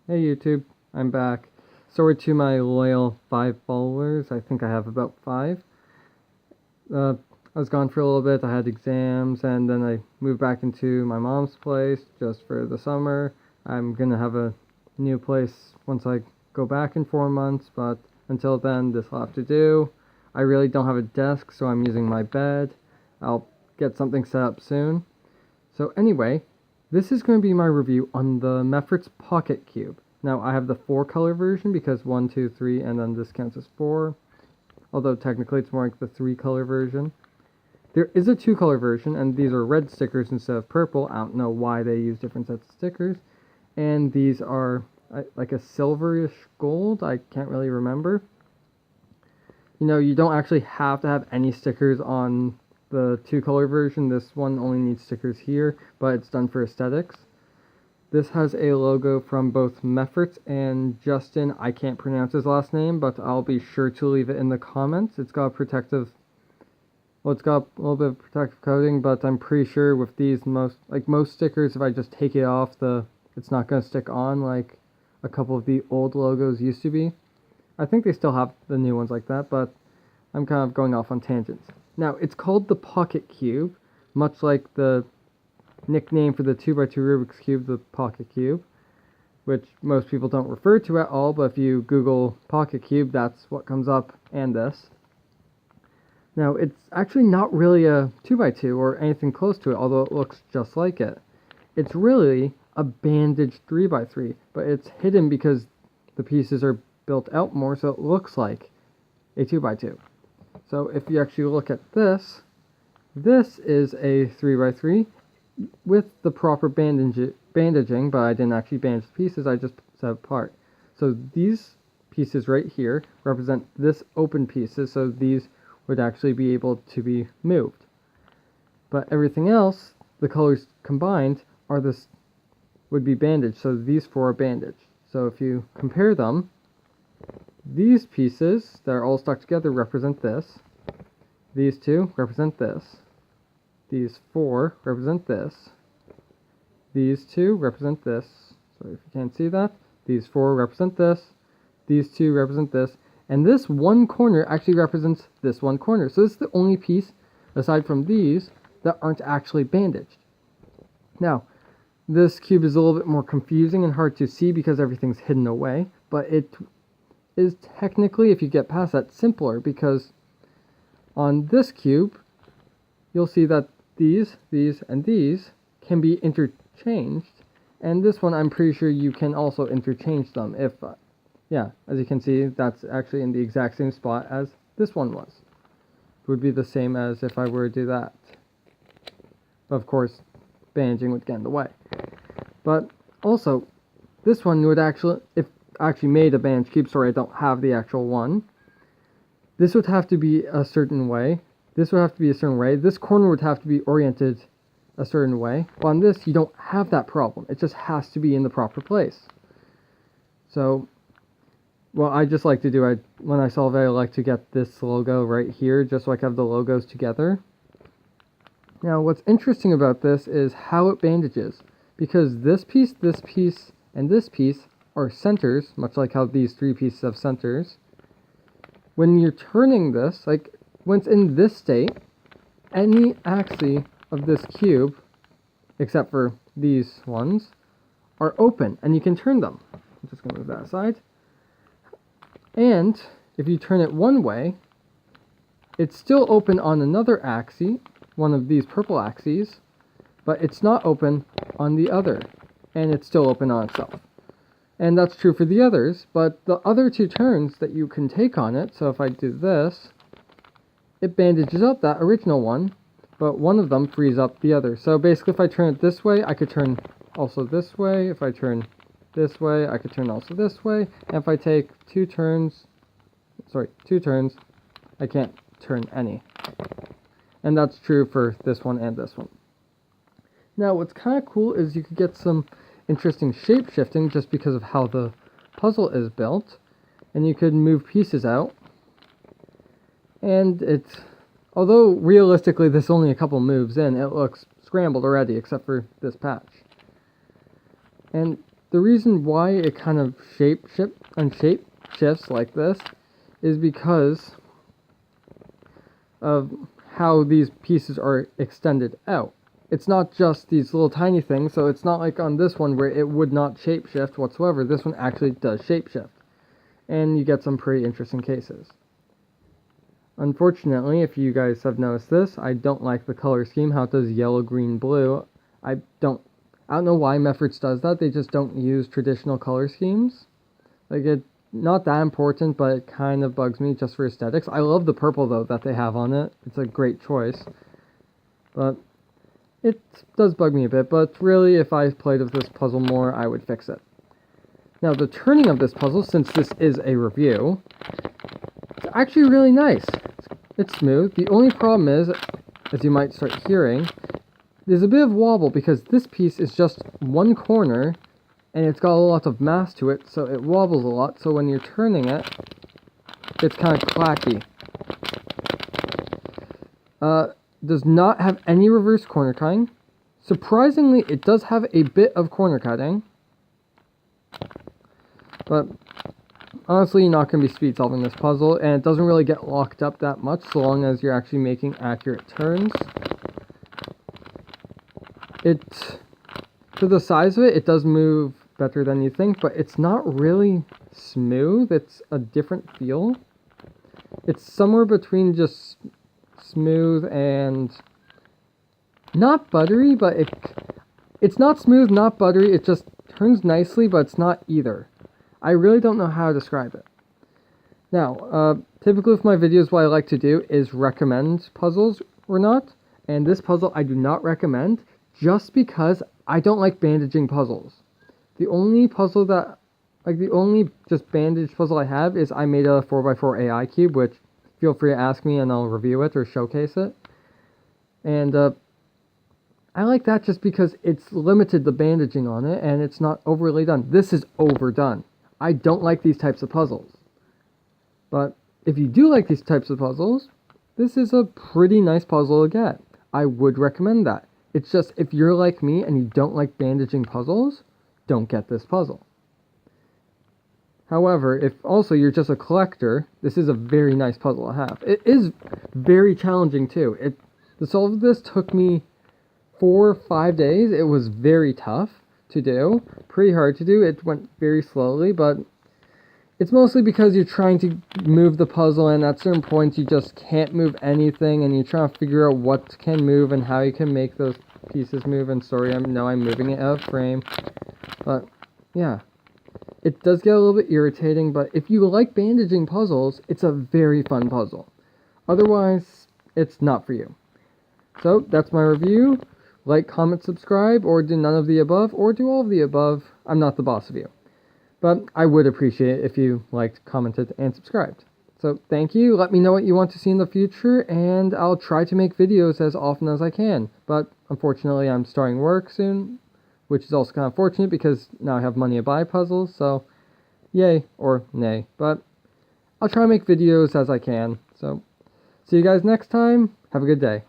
Hey YouTube, I'm back. Sorry to my loyal 5 followers. I think I have about 5. I was gone for a little bit. I had exams, and then I moved back into my mom's place just for the summer. I'm gonna have a new place once I go back in 4 months, but until then, this will have to do. I really don't have a desk, so I'm using my bed. I'll get something set up soon. So anyway, this is going to be my review on the Mefferts Pocket Cube. Now, I have the 4-color version because 1, 2, 3, and then this counts as 4. Although technically it's more like the 3-color version. There is a 2-color version, and these are red stickers instead of purple. I don't know why they use different sets of stickers. And these are like a silverish gold. I can't really remember. You know, you don't actually have to have any stickers on the 2-color version. This one only needs stickers here, but it's done for aesthetics. This has a logo from both Mefferts and Justin. I can't pronounce his last name, but I'll be sure to leave it in the comments. It's got protective, well, it's got a little bit of protective coating, but I'm pretty sure with these most stickers, if I just take it off, it's not going to stick on like a couple of the old logos used to be. I think they still have the new ones like that, but I'm kind of going off on tangents. Now, it's called the Pocket Cube, much like the nickname for the 2x2 Rubik's Cube, the Pocket Cube, which most people don't refer to at all, but if you Google Pocket Cube, that's what comes up, and this. Now, it's actually not really a 2x2 or anything close to it, although it looks just like it. It's really a bandaged 3x3, but it's hidden because the pieces are built out more, so it looks like a 2x2. So if you actually look at this, this is a 3x3 with the proper bandaging, but I didn't actually bandage the pieces, I just set it apart. So these pieces right here represent this open pieces, so these would actually be able to be moved. But everything else, the colors combined, would be bandaged, so these 4 are bandaged. So if you compare them, these pieces that are all stuck together represent this. These 2 represent this. These 4 represent this. These 2 represent this. Sorry if you can't see that. These 4 represent this. These 2 represent this. And this one corner actually represents this one corner. So this is the only piece, aside from these, that aren't actually bandaged. Now, this cube is a little bit more confusing and hard to see because everything's hidden away. But it is technically, if you get past that, simpler, because on this cube, you'll see that these, and these can be interchanged, and this one I'm pretty sure you can also interchange them if, yeah, as you can see, that's actually in the exact same spot as this one was. It would be the same as if I were to do that. Of course, bandaging would get in the way. But also, this one would actually, if I actually made a bandage cube, sorry I don't have the actual one, this would have to be a certain way. This would have to be a certain way. This corner would have to be oriented a certain way. But on this, you don't have that problem. It just has to be in the proper place. So, what I just like to do, when I solve it, I like to get this logo right here, just so I can have the logos together. Now, what's interesting about this is how it bandages. Because this piece, and this piece are centers, much like how these 3 pieces have centers. When you're turning this, like, when it's in this state, any axes of this cube, except for these ones, are open, and you can turn them. I'm just going to move that aside. And if you turn it one way, it's still open on another axis, one of these purple axes, but it's not open on the other, and it's still open on itself. And that's true for the others, but the other 2 turns that you can take on it, so if I do this, it bandages up that original one, but one of them frees up the other. So basically if I turn it this way, I could turn also this way. If I turn this way, I could turn also this way. And if I take 2 turns, I can't turn any. And that's true for this one and this one. Now what's kind of cool is you could get some interesting shape shifting just because of how the puzzle is built, and you could move pieces out, and although realistically this is only a couple moves in, it looks scrambled already except for this patch. And the reason why it kind of shape shifts like this is because of how these pieces are extended out. It's not just these little tiny things, so it's not like on this one where it would not shapeshift whatsoever. This one actually does shapeshift, and you get some pretty interesting cases. Unfortunately, if you guys have noticed this, I don't like the color scheme, how it does yellow, green, blue. I don't know why Mefferts does that. They just don't use traditional color schemes. Like, it's not that important, but it kind of bugs me just for aesthetics. I love the purple, though, that they have on it. It's a great choice. But it does bug me a bit, but really, if I played with this puzzle more, I would fix it. Now, the turning of this puzzle, since this is a review, it's actually really nice. It's smooth. The only problem is, as you might start hearing, there's a bit of wobble because this piece is just one corner and it's got a lot of mass to it, so it wobbles a lot, so when you're turning it, it's kind of clacky. Does not have any reverse corner cutting. Surprisingly, it does have a bit of corner cutting, but honestly, you're not going to be speed solving this puzzle, and it doesn't really get locked up that much so long as you're actually making accurate turns. For the size of it, it does move better than you think, but it's not really smooth. It's a different feel. It's somewhere between just smooth and not buttery, but it's not smooth, not buttery. It just turns nicely, but it's not either. I really don't know how to describe it. Now, typically with my videos, what I like to do is recommend puzzles or not, and this puzzle I do not recommend just because I don't like bandaging puzzles. The only puzzle the only just bandage puzzle I have is I made a 4x4 AI cube, which feel free to ask me and I'll review it or showcase it. And I like that just because it's limited the bandaging on it and it's not overly done. This is overdone. I don't like these types of puzzles. But if you do like these types of puzzles, this is a pretty nice puzzle to get. I would recommend that. It's just, if you're like me and you don't like bandaging puzzles, don't get this puzzle. However, if also you're just a collector, this is a very nice puzzle to have. It is very challenging too. To solve this took me 4 or 5 days. It was very tough to do, pretty hard to do. It went very slowly, but it's mostly because you're trying to move the puzzle, and at certain points you just can't move anything, and you're trying to figure out what can move and how you can make those pieces move. And sorry, I'm moving it out of frame, but yeah, it does get a little bit irritating. But if you like bandaging puzzles, it's a very fun puzzle. Otherwise, it's not for you. So that's my review. Like, comment, subscribe, or do none of the above, or do all of the above. I'm not the boss of you. But I would appreciate it if you liked, commented, and subscribed. So thank you. Let me know what you want to see in the future, and I'll try to make videos as often as I can. But unfortunately, I'm starting work soon, which is also kind of fortunate because now I have money to buy puzzles, so yay or nay. But I'll try to make videos as I can. So see you guys next time. Have a good day.